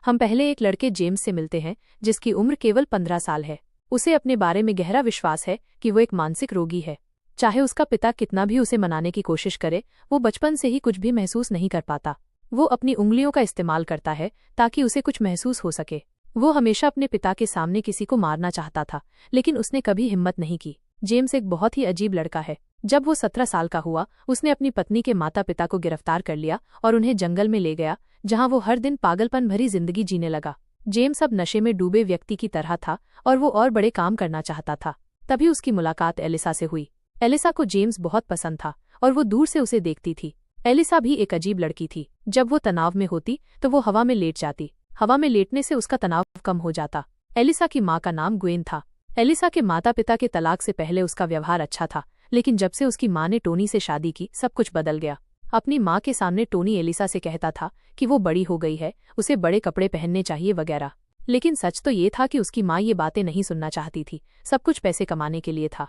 हम पहले एक लड़के जेम्स से मिलते हैं जिसकी उम्र केवल 15 साल है। उसे अपने बारे में गहरा विश्वास है कि वो एक मानसिक रोगी है। चाहे उसका पिता कितना भी उसे मनाने की कोशिश करे, वो बचपन से ही कुछ भी महसूस नहीं कर पाता। वो अपनी उंगलियों का इस्तेमाल करता है ताकि उसे कुछ महसूस हो सके। वो हमेशा अपने पिता के सामने किसी को मारना चाहता था, लेकिन उसने कभी हिम्मत नहीं की। जेम्स एक बहुत ही अजीब लड़का है। जब वो 17 साल का हुआ, उसने अपनी पत्नी के माता पिता को गिरफ्तार कर लिया और उन्हें जंगल में ले गया, जहां वो हर दिन पागलपन भरी जिंदगी जीने लगा। जेम्स अब नशे में डूबे व्यक्ति की तरह था और वो और बड़े काम करना चाहता था। तभी उसकी मुलाकात एलिसा से हुई। एलिसा को जेम्स बहुत पसंद था और वो दूर से उसे देखती थी। एलिसा भी एक अजीब लड़की थी। जब वो तनाव में होती तो वो हवा में लेट जाती। हवा में लेटने से उसका तनाव कम हो जाता। एलिसा की माँ का नाम ग्वेन था। एलिसा के माता पिता के तलाक से पहले उसका व्यवहार अच्छा था, लेकिन जब से उसकी माँ ने टोनी से शादी की, सब कुछ बदल गया। अपनी माँ के सामने टोनी एलिसा से कहता था कि वो बड़ी हो गई है, उसे बड़े कपड़े पहनने चाहिए वगैरह। लेकिन सच तो ये था कि उसकी माँ ये बातें नहीं सुनना चाहती थी। सब कुछ पैसे कमाने के लिए था।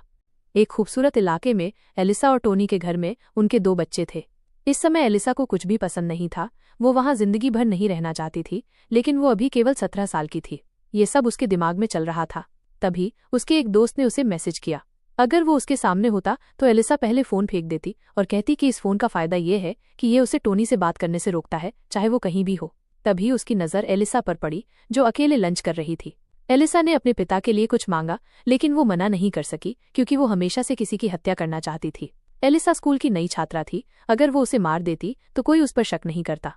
एक खूबसूरत इलाके में एलिसा और टोनी के घर में उनके 2 बच्चे थे। इस समय एलिसा को कुछ भी पसंद नहीं था। वो वहां जिंदगी भर नहीं रहना चाहती थी, लेकिन वो अभी केवल 17 साल की थी। ये सब उसके दिमाग में चल रहा था। तभी उसके एक दोस्त ने उसे मैसेज किया। अगर वो उसके सामने होता तो एलिसा पहले फोन फेंक देती और कहती कि इस फोन का फायदा ये है कि ये उसे टोनी से बात करने से रोकता है, चाहे वो कहीं भी हो। तभी उसकी नज़र एलिसा पर पड़ी, जो अकेले लंच कर रही थी। एलिसा ने अपने पिता के लिए कुछ मांगा, लेकिन वो मना नहीं कर सकी क्योंकि वो हमेशा से किसी की हत्या करना चाहती थी। एलिसा स्कूल की नई छात्रा थी। अगर वो उसे मार देती तो कोई उस पर शक नहीं करता।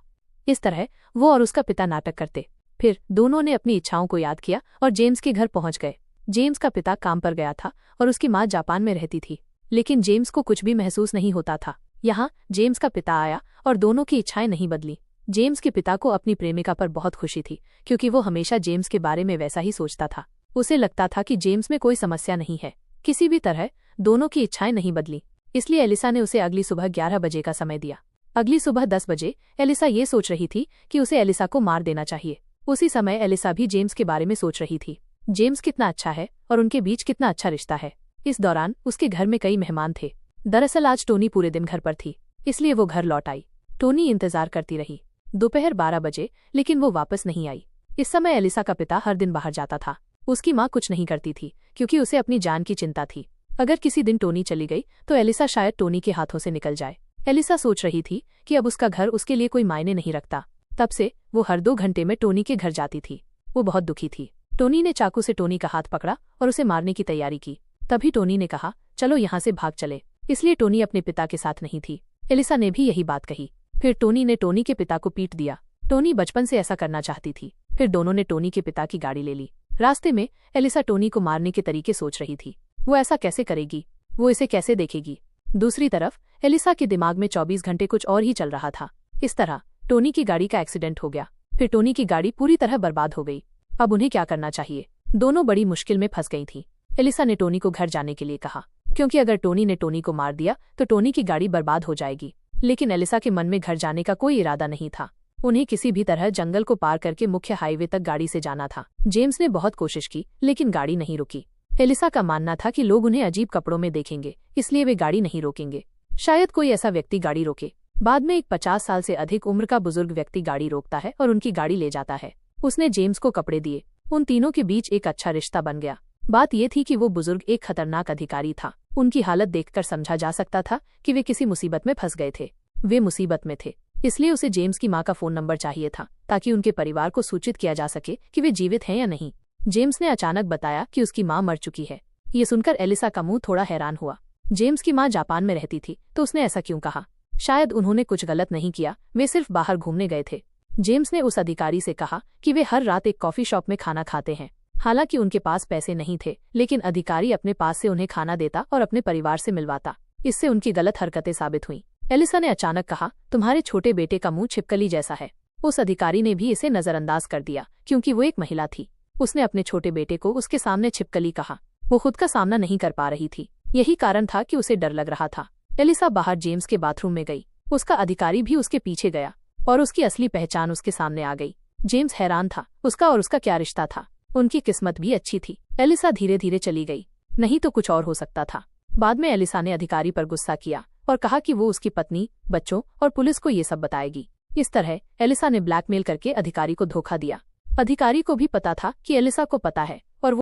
इस तरह वो और उसका पिता नाटक करते। फिर दोनों ने अपनी इच्छाओं को याद किया और जेम्स के घर पहुंच गए। जेम्स का पिता काम पर गया था और उसकी माँ जापान में रहती थी, लेकिन जेम्स को कुछ भी महसूस नहीं होता था। यहाँ जेम्स का पिता आया और दोनों की इच्छाएं नहीं बदली। जेम्स के पिता को अपनी प्रेमिका पर बहुत खुशी थी, क्योंकि वो हमेशा जेम्स के बारे में वैसा ही सोचता था। उसे लगता था कि जेम्स में कोई समस्या नहीं है। किसी भी तरह दोनों की इच्छाएं नहीं बदली, इसलिए एलिसा ने उसे अगली सुबह 11 बजे का समय दिया। अगली सुबह 10 बजे एलिसा ये सोच रही थी कि उसे एलिसा को मार देना चाहिए। उसी समय एलिसा भी जेम्स के बारे में सोच रही थी। जेम्स कितना अच्छा है और उनके बीच कितना अच्छा रिश्ता है। इस दौरान उसके घर में कई मेहमान थे। दरअसल आज टोनी पूरे दिन घर पर थी, इसलिए वो घर लौट आई। टोनी इंतजार करती रही दोपहर 12 बजे, लेकिन वो वापस नहीं आई। इस समय एलिसा का पिता हर दिन बाहर जाता था। उसकी माँ कुछ नहीं करती थी क्योंकि उसे अपनी जान की चिंता थी। अगर किसी दिन टोनी चली गई तो एलिसा शायद टोनी के हाथों से निकल जाए। एलिसा सोच रही थी कि अब उसका घर उसके लिए कोई मायने नहीं रखता। तब से वो हर 2 घंटे में टोनी के घर जाती थी। वो बहुत दुखी थी। टोनी ने चाकू से टोनी का हाथ पकड़ा और उसे मारने की तैयारी की। तभी टोनी ने कहा, चलो यहाँ से भाग चले। इसलिए टोनी अपने पिता के साथ नहीं थी। एलिसा ने भी यही बात कही। फिर टोनी ने टोनी के पिता को पीट दिया। टोनी बचपन से ऐसा करना चाहती थी। फिर दोनों ने टोनी के पिता की गाड़ी ले ली। रास्ते में एलिसा टोनी को मारने के तरीके सोच रही थी। वो ऐसा कैसे करेगी? वो इसे कैसे देखेगी? दूसरी तरफ एलिसा के दिमाग में 24 घंटे कुछ और ही चल रहा था। इस तरह टोनी की गाड़ी का एक्सीडेंट हो गया। फिर टोनी की गाड़ी पूरी तरह बर्बाद हो गई। अब उन्हें क्या करना चाहिए? दोनों बड़ी मुश्किल में फंस गई थी। एलिसा ने टोनी को घर जाने के लिए कहा, क्योंकि अगर टोनी ने टोनी को मार दिया तो टोनी की गाड़ी बर्बाद हो जाएगी। लेकिन एलिसा के मन में घर जाने का कोई इरादा नहीं था। उन्हें किसी भी तरह जंगल को पार करके मुख्य हाईवे तक गाड़ी से जाना था। जेम्स ने बहुत कोशिश की, लेकिन गाड़ी नहीं रुकी। एलिसा का मानना था कि लोग उन्हें अजीब कपड़ों में देखेंगे, इसलिए वे गाड़ी नहीं रोकेंगे। शायद कोई ऐसा व्यक्ति गाड़ी रोके। बाद में एक 50 साल से अधिक उम्र का बुजुर्ग व्यक्ति गाड़ी रोकता है और उनकी गाड़ी ले जाता है। उसने जेम्स को कपड़े दिए। उन तीनों के बीच एक अच्छा रिश्ता बन गया। बात यह थी कि वो बुजुर्ग एक खतरनाक अधिकारी था। उनकी हालत देखकर समझा जा सकता था कि वे किसी मुसीबत में फंस गए थे। वे मुसीबत में थे, इसलिए उसे जेम्स की माँ का फोन नंबर चाहिए था, ताकि उनके परिवार को सूचित किया जा सके कि वे जीवित हैं या नहीं। जेम्स ने अचानक बताया कि उसकी माँ मर चुकी है। ये सुनकर एलिसा का मुंह थोड़ा हैरान हुआ। जेम्स की माँ जापान में रहती थी, तो उसने ऐसा क्यों कहा? शायद उन्होंने कुछ गलत नहीं किया, वे सिर्फ बाहर घूमने गए थे। जेम्स ने उस अधिकारी से कहा कि वे हर रात एक कॉफी शॉप में खाना खाते हैं। हालांकि उनके पास पैसे नहीं थे, लेकिन अधिकारी अपने पास से उन्हें खाना देता और अपने परिवार से मिलवाता। इससे उनकी गलत हरकतें साबित हुई। एलिसा ने अचानक कहा, तुम्हारे छोटे बेटे का मुंह छिपकली जैसा है। उस अधिकारी ने भी इसे नजरअंदाज कर दिया, क्योंकि वो एक महिला थी। उसने अपने छोटे बेटे को उसके सामने छिपकली कहा। वो खुद का सामना नहीं कर पा रही थी। यही कारण था कि उसे डर लग रहा था। एलिसा बाहर जेम्स के बाथरूम में गई। उसका अधिकारी भी उसके पीछे गया और उसकी असली पहचान उसके सामने आ गई। जेम्स हैरान था। उसका और उसका क्या रिश्ता था? उनकी किस्मत भी अच्छी थी। एलिसा धीरे धीरे चली गई, नहीं तो कुछ और हो सकता था। बाद में एलिसा ने अधिकारी पर गुस्सा किया और कहा कि वो उसकी पत्नी, बच्चों और पुलिस को ये सब बताएगी। इस तरह एलिसा ने ब्लैकमेल करके अधिकारी को धोखा दिया। अधिकारी को भी पता था कि एलिसा को पता है और